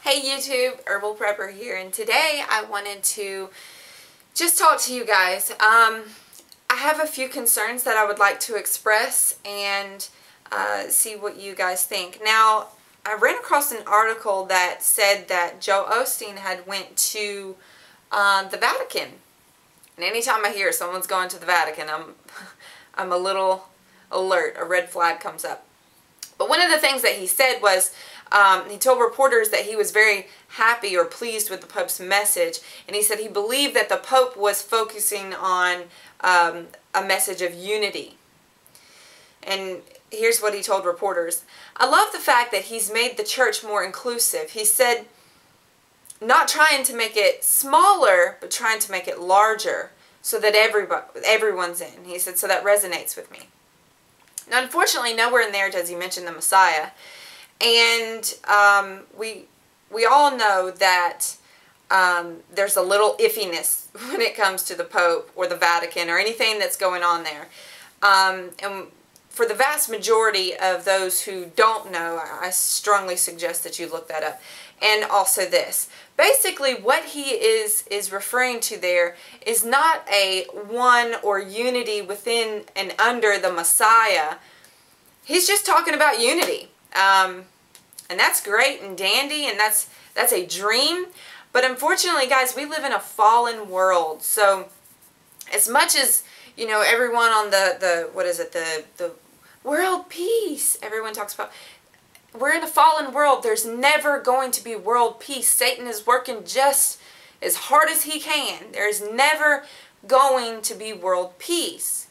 Hey YouTube, Herbal Prepper here, and today I wanted to just talk to you guys. I have a few concerns that I would like to express and see what you guys think. Now, I ran across an article that said that Joel Osteen had went to the Vatican. And anytime I hear someone's going to the Vatican, I'm a little alert. A red flag comes up. But one of the things that he said was, he told reporters that he was very happy or pleased with the Pope's message. And he said he believed that the Pope was focusing on a message of unity. And here's what he told reporters. I love the fact that he's made the church more inclusive. He said, not trying to make it smaller, but trying to make it larger so that everyone's in. He said, so that resonates with me. Now, unfortunately, nowhere in there does he mention the Messiah. And we all know that there's a little iffiness when it comes to the Pope or the Vatican or anything that's going on there. And for the vast majority of those who don't know, I strongly suggest that you look that up. And also this. Basically, what he is referring to there is not a one or unity within and under the Messiah. He's just talking about unity. And that's great and dandy, and that's a dream. But unfortunately, guys, we live in a fallen world. So as much as, you know, everyone on the world peace, everyone talks about, we're in a fallen world. There's never going to be world peace. Satan is working just as hard as he can. There's never going to be world peace.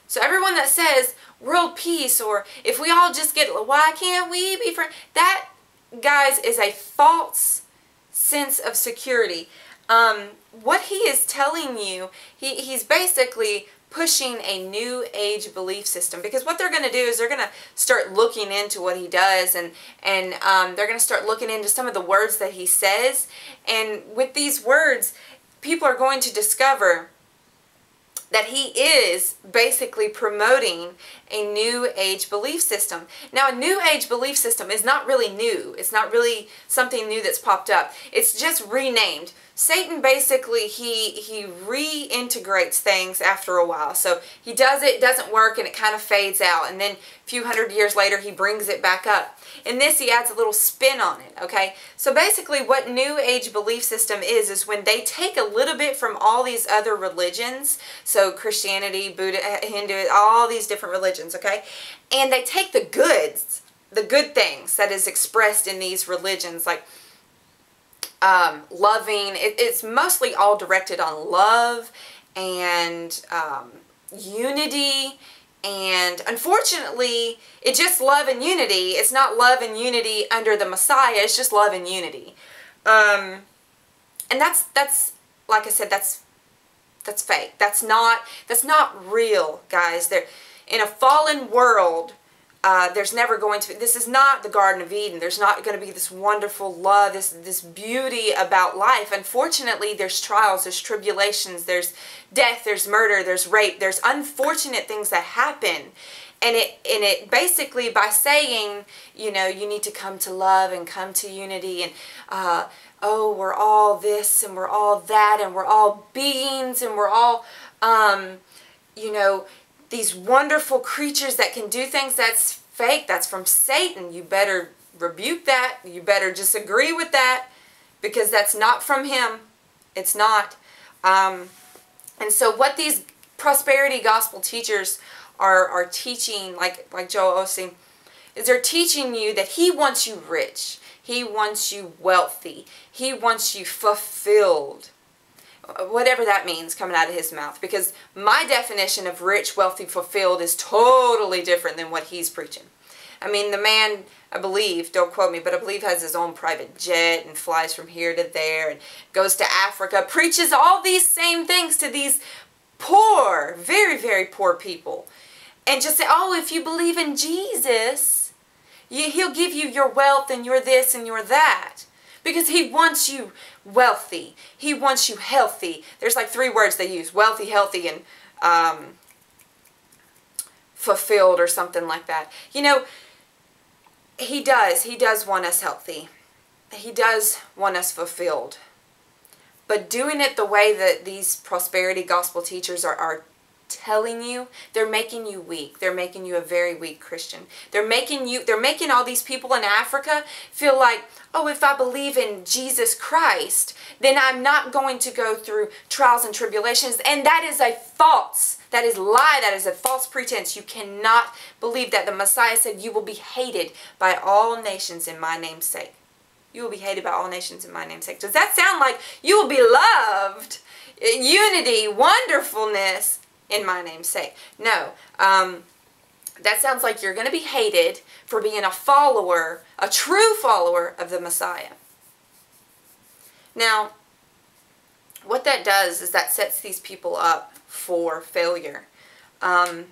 So everyone that says world peace, or if we all just get, why can't we be friends? That, guys, is a false sense of security. What he is telling you, he's basically pushing a new age belief system, because what they're going to do is they're going to start looking into what he does, and they're going to start looking into some of the words that he says, and with these words people are going to discover that he is basically promoting a new age belief system. Now, a new age belief system is not really new. It's not really something new that's popped up. It's just renamed. Satan basically, he reintegrates things after a while. So he does it, doesn't work, and it kind of fades out. And then a few hundred years later, he brings it back up. In this, he adds a little spin on it, okay? So basically, what New Age belief system is when they take a little bit from all these other religions, so Christianity, Buddha, Hindu, all these different religions, okay? And they take the goods, the good things that is expressed in these religions, like loving. It's mostly all directed on love and unity. And unfortunately, it's just love and unity. It's not love and unity under the Messiah. It's just love and unity. And that's like I said, that's fake. That's not real, guys. In a fallen world, there's never going to be, this is not the Garden of Eden. There's not going to be this wonderful love, this beauty about life. Unfortunately, there's trials, there's tribulations, there's death, there's murder, there's rape, there's unfortunate things that happen. And it basically, by saying, you know, you need to come to love and come to unity, and oh, we're all this and we're all that, and we're all beings, and we're all you know, these wonderful creatures that can do things, that's fake. That's from Satan. You better rebuke that. You better disagree with that, because that's not from him. It's not. And so what these prosperity gospel teachers are teaching, like Joel Osteen, is they're teaching you that he wants you rich. He wants you wealthy. He wants you fulfilled. Whatever that means coming out of his mouth, because my definition of rich, wealthy, fulfilled is totally different than what he's preaching. I mean, the man, I believe, don't quote me, but I believe has his own private jet and flies from here to there and goes to Africa, preaches all these same things to these poor, very, very poor people, and just say, oh, if you believe in Jesus, he'll give you your wealth and your this and your that. Because he wants you wealthy. He wants you healthy. There's like 3 words they use. Wealthy, healthy, and fulfilled, or something like that. You know, he does want us healthy. He does want us fulfilled. But doing it the way that these prosperity gospel teachers are telling you, they're making you weak. They're making you a very weak Christian. They're making all these people in Africa feel like, oh, if I believe in Jesus Christ, then I'm not going to go through trials and tribulations. And that is a that is lie, that is a false pretense. You cannot believe that. The Messiah said, you will be hated by all nations in my name's sake. You will be hated by all nations in my name's sake. Does that sound like you will be loved, unity, wonderfulness in my name's sake? No. That sounds like you're going to be hated for being a follower, a true follower of the Messiah. Now, what that does is that sets these people up for failure. And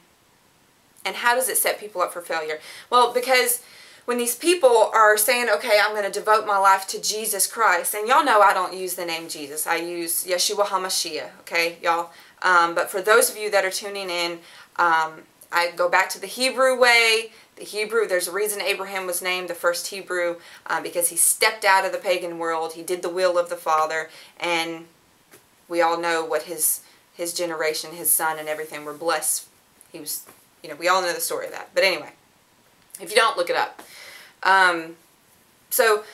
how does it set people up for failure? Well, because when these people are saying, okay, I'm going to devote my life to Jesus Christ, and y'all know I don't use the name Jesus. I use Yeshua HaMashiach, okay, y'all? But for those of you that are tuning in, I go back to the Hebrew way. The Hebrew, there's a reason Abraham was named the first Hebrew, because he stepped out of the pagan world. He did the will of the Father, and we all know what his generation, his son and everything were blessed. He was, we all know the story of that. But anyway, if you don't, look it up. So,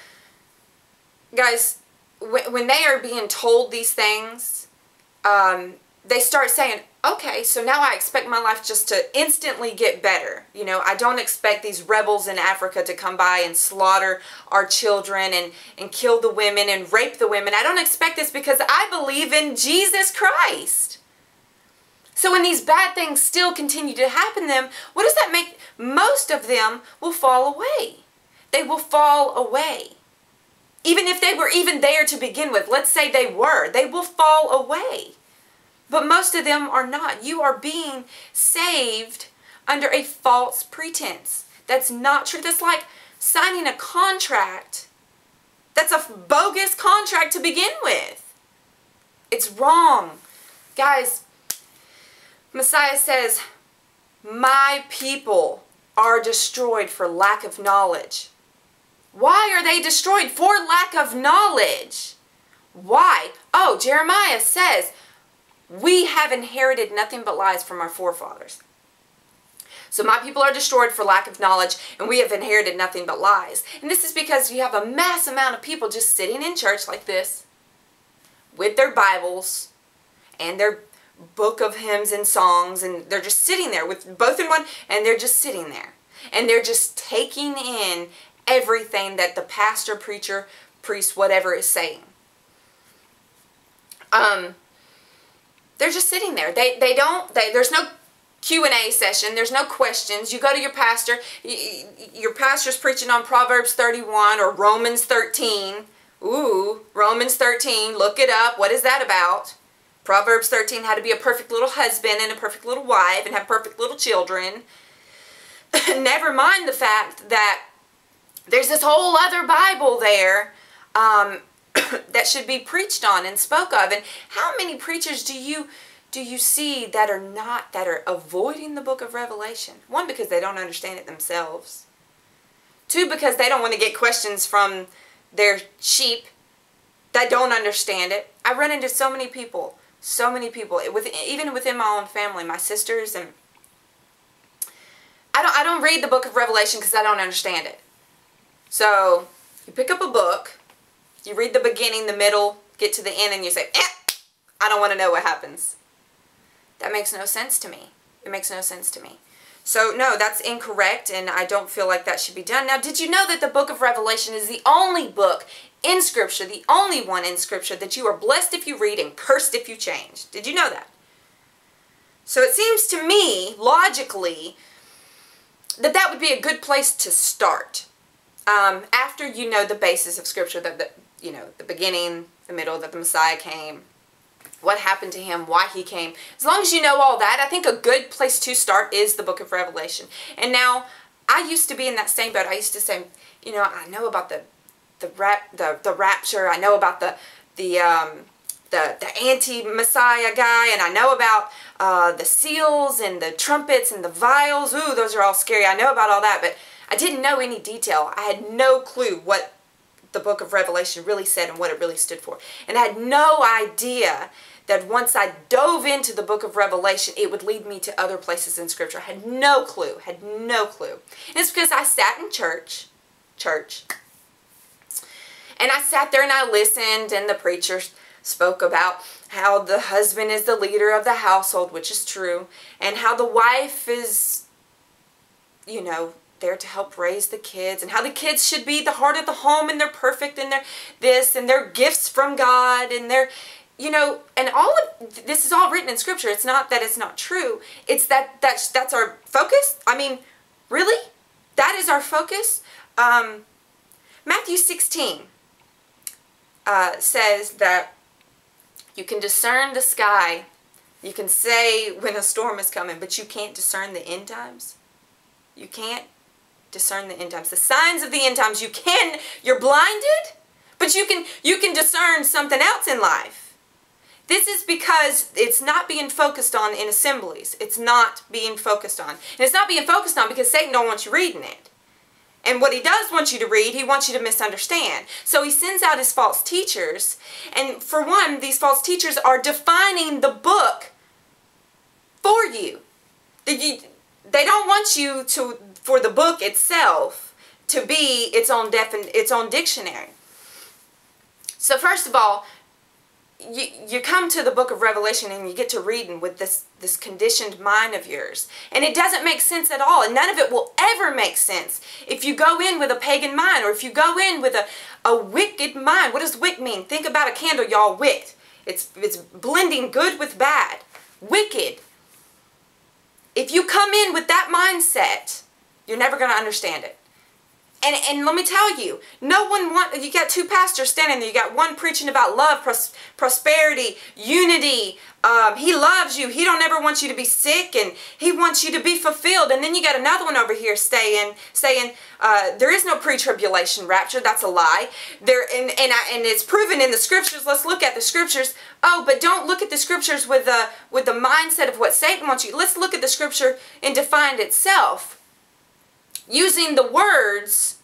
guys, when they are being told these things, they start saying, okay, so now I expect my life just to instantly get better. I don't expect these rebels in Africa to come by and slaughter our children and kill the women and rape the women. I don't expect this because I believe in Jesus Christ. So when these bad things still continue to happen to them, what does that make? Most of them will fall away. They will fall away. Even if they were even there to begin with, let's say they will fall away. But most of them are not. You are being saved under a false pretense. That's not true. That's like signing a contract. That's a bogus contract to begin with. It's wrong. Guys, Messiah says, my people are destroyed for lack of knowledge. Why are they destroyed? For lack of knowledge. Why? Oh, Jeremiah says, we have inherited nothing but lies from our forefathers. So my people are destroyed for lack of knowledge, and we have inherited nothing but lies. And this is because you have a mass amount of people just sitting in church like this, with their Bibles and their book of hymns and songs, and they're just sitting there with both in one, and they're just sitting there. And they're just taking in everything that the pastor, preacher, priest, whatever is saying. They're just sitting there. There's no Q&A session. There's no questions. You go to your pastor. Your pastor's preaching on Proverbs 31 or Romans 13. Ooh, Romans 13. Look it up. What is that about? Proverbs 13, how to be a perfect little husband and a perfect little wife and have perfect little children. Never mind the fact that there's this whole other Bible there that should be preached on and spoke of. And how many preachers do you see that are avoiding the book of Revelation? One, because they don't understand it themselves. Two, because they don't want to get questions from their sheep that don't understand it. I run into so many people, even within my own family, my sisters, and I don't read the book of Revelation because I don't understand it. So you pick up a book, you read the beginning, the middle, get to the end, and you say, I don't want to know what happens. That makes no sense to me. It makes no sense to me. So no, that's incorrect, and I don't feel like that should be done. Now, did you know that the book of Revelation is the only book in Scripture, the only one in Scripture, that you are blessed if you read and cursed if you change? Did you know that? So it seems to me, logically, that would be a good place to start. After you know the basis of Scripture, the beginning, the middle, that the Messiah came, what happened to him, why he came. As long as you know all that, I think a good place to start is the book of Revelation. And now, I used to be in that same boat. I used to say, I know about the rapture. I know about the anti-Messiah guy, and I know about the seals and the trumpets and the vials. Ooh, those are all scary. I know about all that, but I didn't know any detail. I had no clue what the book of Revelation really said and what it really stood for. And I had no idea that once I dove into the book of Revelation, it would lead me to other places in Scripture. I had no clue, And it's because I sat in church, and I sat there and I listened, and the preacher spoke about how the husband is the leader of the household, which is true, and how the wife is, you know, there to help raise the kids, and how the kids should be the heart of the home, and they're perfect, and they're this, and they're gifts from God, and they're, you know, and all of this is all written in Scripture. It's not that it's not true. It's that's our focus. I mean, really? That is our focus? Matthew 16 says that you can discern the sky. You can say when a storm is coming, but you can't discern the end times. You can't discern the end times. The signs of the end times, you're blinded, but you can discern something else in life. This is because it's not being focused on in assemblies. It's not being focused on. And it's not being focused on because Satan don't want you reading it. And what he does want you to read, he wants you to misunderstand. So he sends out his false teachers. And for one, these false teachers are defining the book for you. They don't want you for the book itself to be its own dictionary. So first of all, you come to the book of Revelation and you get to reading with this conditioned mind of yours. And it doesn't make sense at all. And none of it will ever make sense if you go in with a pagan mind, or if you go in with a wicked mind. What does wick mean? Think about a candle, y'all. Wick. It's blending good with bad. Wicked. If you come in with that mindset, you're never going to understand it. And let me tell you, you got two pastors standing there. You got one preaching about love, prosperity, unity. He loves you. He don't ever want you to be sick, and he wants you to be fulfilled. And then you got another one over here saying there is no pre-tribulation rapture. That's a lie. And it's proven in the Scriptures. Let's look at the Scriptures. Oh, but don't look at the Scriptures with the mindset of what Satan wants you. Let's look at the Scripture and define itself, using the words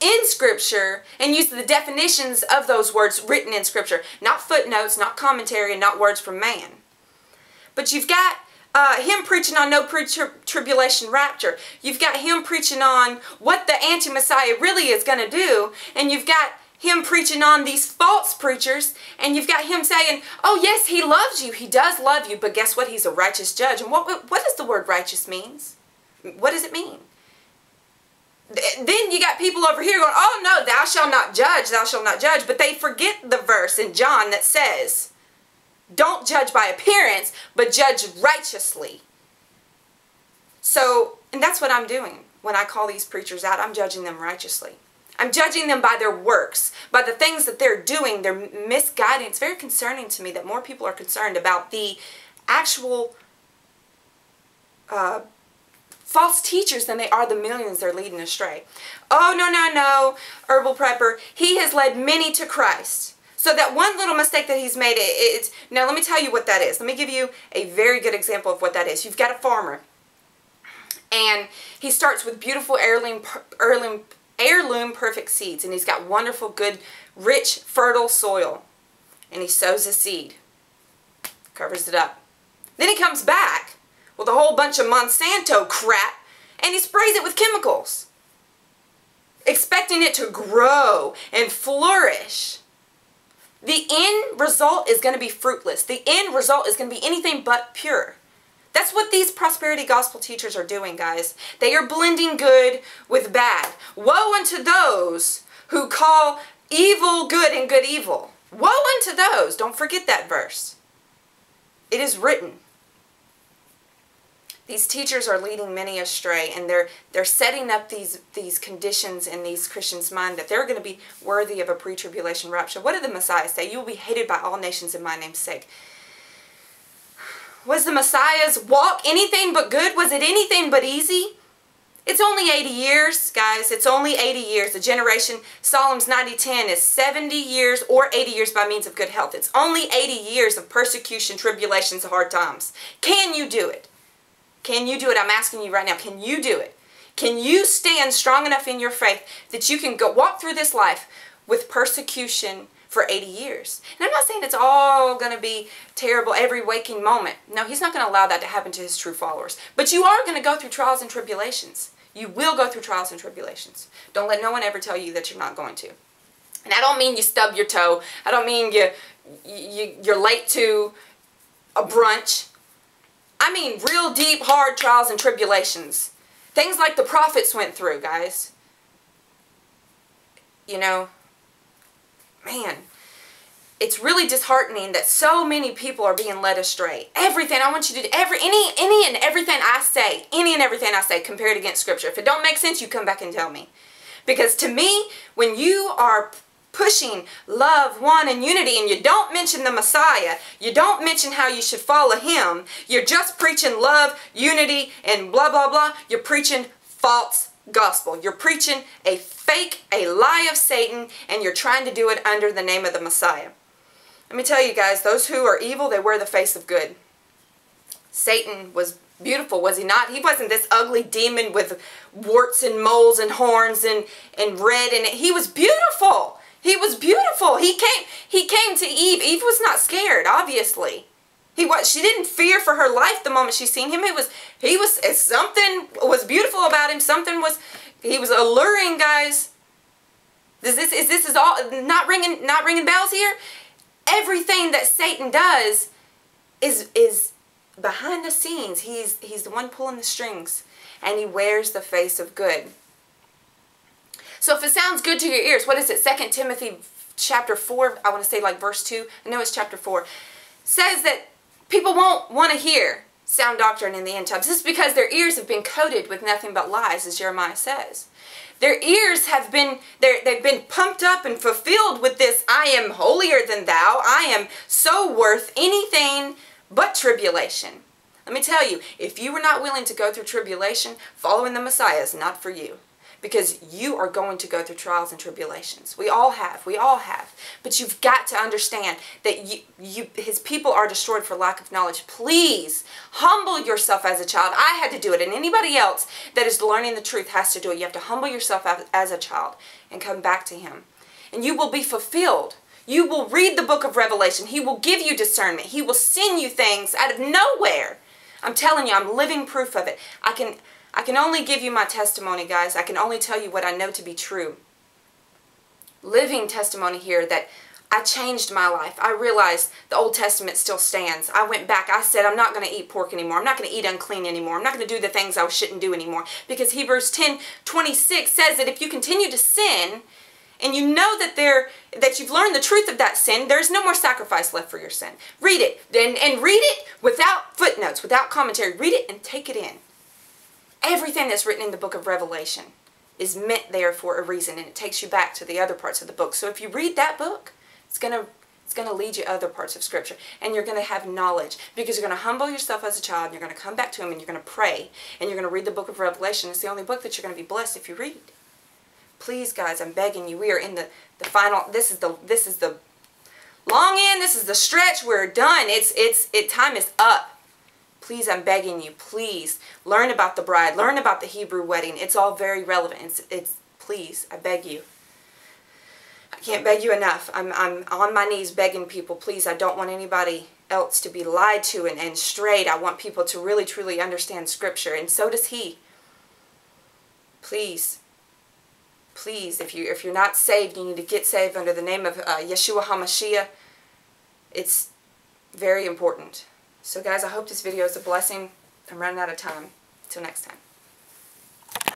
in Scripture and use the definitions of those words written in Scripture. Not footnotes, not commentary, and not words from man. But you've got him preaching on no pre-tribulation rapture. You've got him preaching on what the anti-Messiah really is going to do. And you've got him preaching on these false preachers. And you've got him saying, oh yes, he loves you. He does love you. But guess what? He's a righteous judge. And what does the word righteous means? What does it mean? Then you got people over here going, oh no, thou shalt not judge, thou shalt not judge. But they forget the verse in John that says, don't judge by appearance, but judge righteously. So, and that's what I'm doing when I call these preachers out. I'm judging them righteously. I'm judging them by their works, by the things that they're doing. They're misguiding. It's very concerning to me that more people are concerned about the actual false teachers than they are the millions they're leading astray. Oh, no, herbal prepper. He has led many to Christ. So that one little mistake that he's made, now let me tell you what that is. Let me give you a very good example of what that is. You've got a farmer, and he starts with beautiful heirloom perfect seeds, and he's got wonderful, good, rich, fertile soil, and he sows a seed, covers it up. Then he comes back with a whole bunch of Monsanto crap, and he sprays it with chemicals, expecting it to grow and flourish. The end result is going to be fruitless. The end result is going to be anything but pure. That's what these prosperity gospel teachers are doing, guys. They are blending good with bad. Woe unto those who call evil good and good evil. Woe unto those. Don't forget that verse. It is written. These teachers are leading many astray, and they're setting up these conditions in these Christians' mind that they're going to be worthy of a pre-tribulation rapture. What did the Messiah say? You will be hated by all nations in my name's sake. Was the Messiah's walk anything but good? Was it anything but easy? It's only 80 years, guys. It's only 80 years. The generation, Psalms 90:10 is 70 years or 80 years by means of good health. It's only 80 years of persecution, tribulations, hard times. Can you do it? Can you do it? I'm asking you right now, can you do it? Can you stand strong enough in your faith that you can go walk through this life with persecution for 80 years. And I'm not saying it's all going to be terrible every waking moment. No, he's not going to allow that to happen to his true followers. But you are going to go through trials and tribulations. You will go through trials and tribulations. Don't let no one ever tell you that you're not going to. And I don't mean you stub your toe. I don't mean you're late to a brunch. I mean real deep, hard trials and tribulations. Things like the prophets went through, guys. You know, man, it's really disheartening that so many people are being led astray. Everything I want you to do, any and everything I say, compared against Scripture. If it don't make sense, you come back and tell me. Because to me, when you are pushing love, one, and unity, and you don't mention the Messiah, you don't mention how you should follow him, you're just preaching love, unity, and blah, blah, blah. You're preaching false gospel. You're preaching a fake, a lie of Satan, and you're trying to do it under the name of the Messiah. Let me tell you guys, those who are evil, they wear the face of good. Satan was beautiful, was he not? He wasn't this ugly demon with warts and moles and horns and red, and he was beautiful. He was beautiful. He came to Eve. Eve was not scared, obviously. She didn't fear for her life the moment she seen him. Something was beautiful about him. He was alluring, guys. Is all not ringing bells here? Everything that Satan does is behind the scenes. He's the one pulling the strings, and he wears the face of good. So if it sounds good to your ears, what is it? 2 Timothy chapter 4, I want to say like verse 2. I know it's chapter 4. Says that people won't want to hear sound doctrine in the end times. This is because their ears have been coated with nothing but lies, as Jeremiah says. Their ears have been, they've been pumped up and fulfilled with this, I am holier than thou. I am so worth anything but tribulation. Let me tell you, if you were not willing to go through tribulation, following the Messiah is not for you. Because you are going to go through trials and tribulations. We all have. We all have. But you've got to understand that his people are destroyed for lack of knowledge. Please humble yourself as a child. I had to do it. And anybody else that is learning the truth has to do it. You have to humble yourself as a child and come back to him. And you will be fulfilled. You will read the book of Revelation. He will give you discernment. He will send you things out of nowhere. I'm telling you, I'm living proof of it. I can only give you my testimony, guys. I can only tell you what I know to be true. Living testimony here that I changed my life. I realized the Old Testament still stands. I went back. I said, I'm not going to eat pork anymore. I'm not going to eat unclean anymore. I'm not going to do the things I shouldn't do anymore. Because Hebrews 10:26 says that if you continue to sin, and you know that you've learned the truth of that sin, there's no more sacrifice left for your sin. Read it. And read it without footnotes, without commentary. Read it and take it in. Everything that's written in the book of Revelation is meant there for a reason, and it takes you back to the other parts of the book. So if you read that book, it's gonna lead you to other parts of Scripture, and you're going to have knowledge, because you're going to humble yourself as a child, and you're going to come back to him, and you're going to pray, and you're going to read the book of Revelation. It's the only book that you're going to be blessed if you read. Please, guys, I'm begging you. We are in the final. This is the long end. This is the stretch. We're done. Time is up. Please, I'm begging you, please, learn about the bride. Learn about the Hebrew wedding. It's all very relevant. Please, I beg you. I can't beg you enough. I'm on my knees begging people, please, I don't want anybody else to be lied to and strayed. I want people to really, truly understand Scripture, and so does he. Please, please, if you're not saved, you need to get saved under the name of Yeshua HaMashiach. It's very important. So guys, I hope this video is a blessing. I'm running out of time. Until next time.